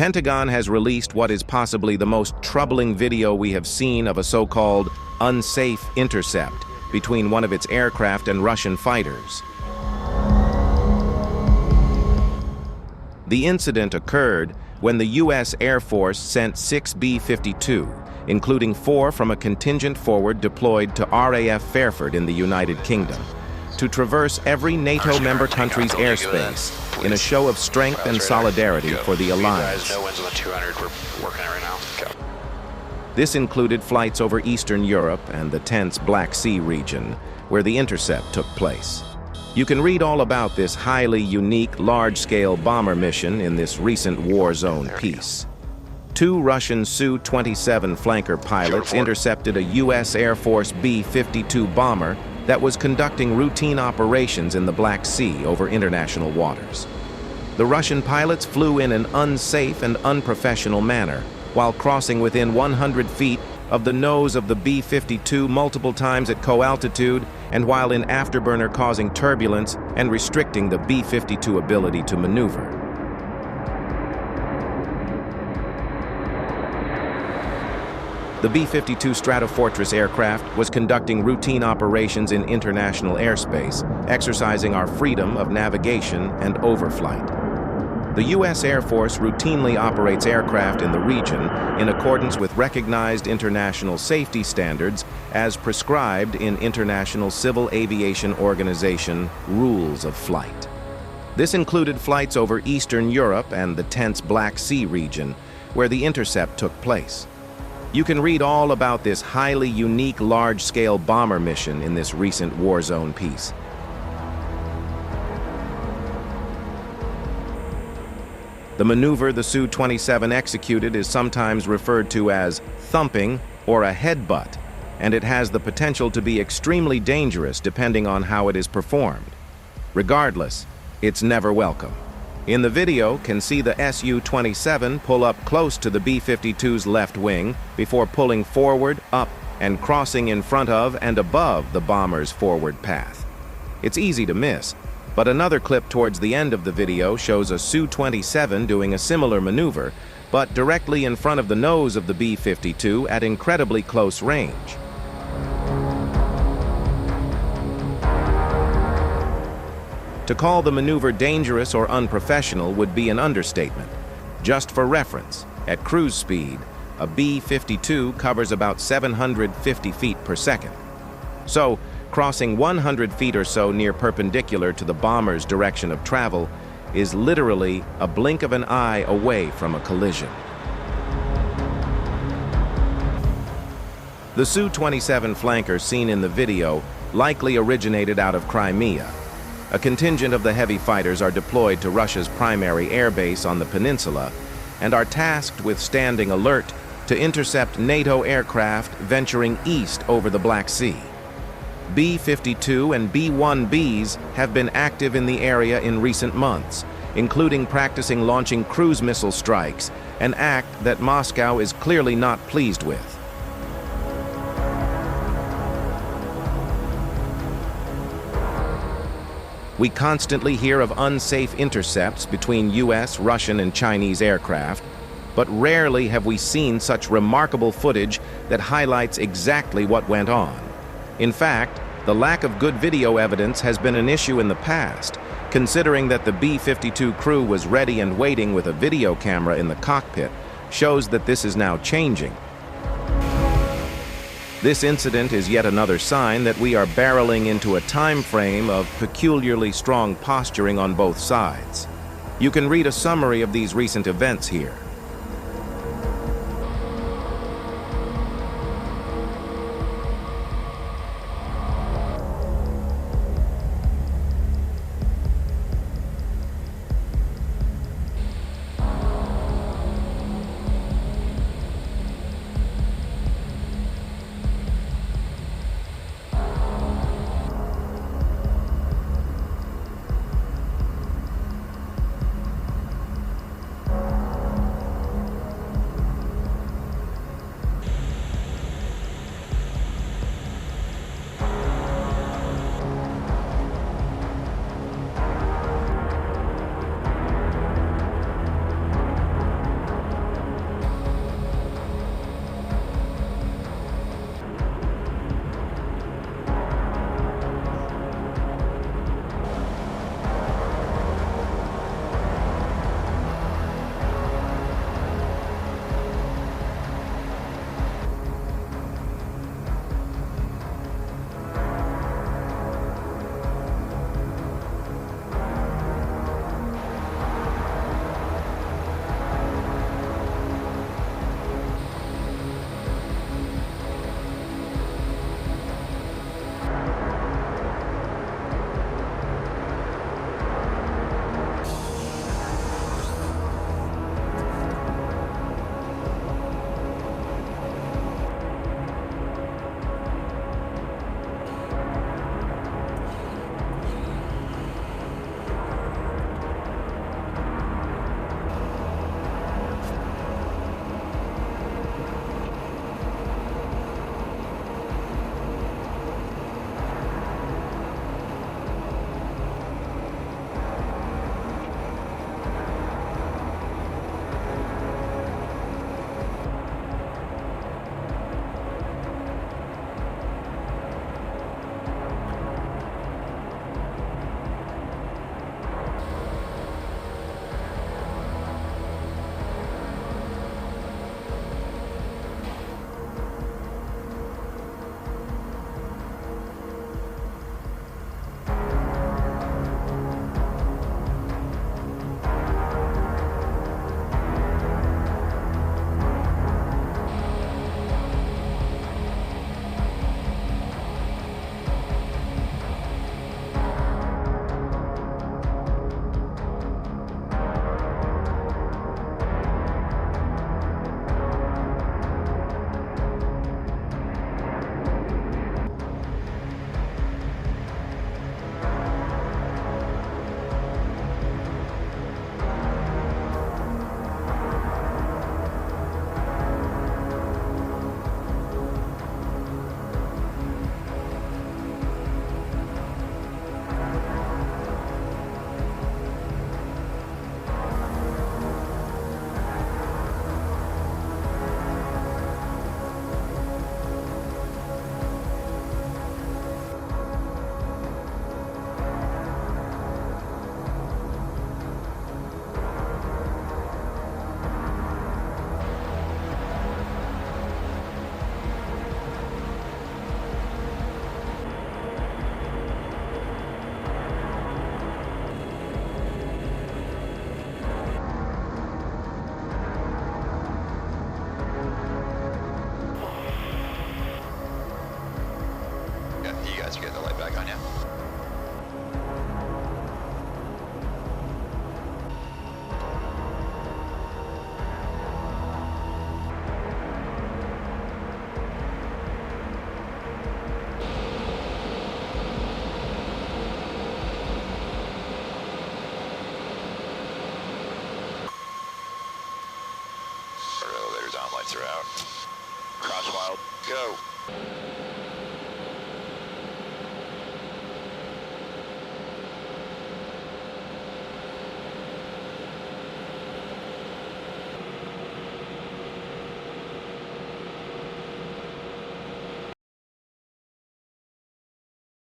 Pentagon has released what is possibly the most troubling video we have seen of a so-called unsafe intercept between one of its aircraft and Russian fighters. The incident occurred when the U.S. Air Force sent 6 B-52, including 4 from a contingent forward deployed to RAF Fairford in the United Kingdom, to traverse every NATO member country's airspace in a show of strength and solidarity for the alliance. No winds on the 200, we're working it right now. Okay. This included flights over Eastern Europe and the tense Black Sea region, where the intercept took place. You can read all about this highly unique, large-scale bomber mission in this recent war zone piece. 2 Russian Su-27 flanker pilots intercepted a U.S. Air Force B-52 bomber that was conducting routine operations in the Black Sea over international waters. The Russian pilots flew in an unsafe and unprofessional manner while crossing within 100 feet of the nose of the B-52 multiple times at co-altitude and while in afterburner, causing turbulence and restricting the B-52 ability to maneuver. The B-52 Stratofortress aircraft was conducting routine operations in international airspace, exercising our freedom of navigation and overflight. The U.S. Air Force routinely operates aircraft in the region in accordance with recognized international safety standards as prescribed in International Civil Aviation Organization rules of flight. This included flights over Eastern Europe and the tense Black Sea region, where the intercept took place. You can read all about this highly unique large-scale bomber mission in this recent war zone piece. The maneuver the Su-27 executed is sometimes referred to as thumping or a headbutt, and it has the potential to be extremely dangerous depending on how it is performed. Regardless, it's never welcome. In the video, can see the Su-27 pull up close to the B-52's left wing before pulling forward, up, and crossing in front of and above the bomber's forward path. It's easy to miss, but another clip towards the end of the video shows a Su-27 doing a similar maneuver, but directly in front of the nose of the B-52 at incredibly close range. To call the maneuver dangerous or unprofessional would be an understatement. Just for reference, at cruise speed, a B-52 covers about 750 feet per second. So, crossing 100 feet or so near perpendicular to the bomber's direction of travel is literally a blink of an eye away from a collision. The Su-27 flanker seen in the video likely originated out of Crimea. A contingent of the heavy fighters are deployed to Russia's primary airbase on the peninsula and are tasked with standing alert to intercept NATO aircraft venturing east over the Black Sea. B-52 and B-1Bs have been active in the area in recent months, including practicing launching cruise missile strikes, an act that Moscow is clearly not pleased with. We constantly hear of unsafe intercepts between U.S., Russian, and Chinese aircraft, but rarely have we seen such remarkable footage that highlights exactly what went on. In fact, the lack of good video evidence has been an issue in the past, considering that the B-52 crew was ready and waiting with a video camera in the cockpit, shows that this is now changing. This incident is yet another sign that we are barreling into a time frame of peculiarly strong posturing on both sides. You can read a summary of these recent events here. Intercepts are out. Cross wild, go.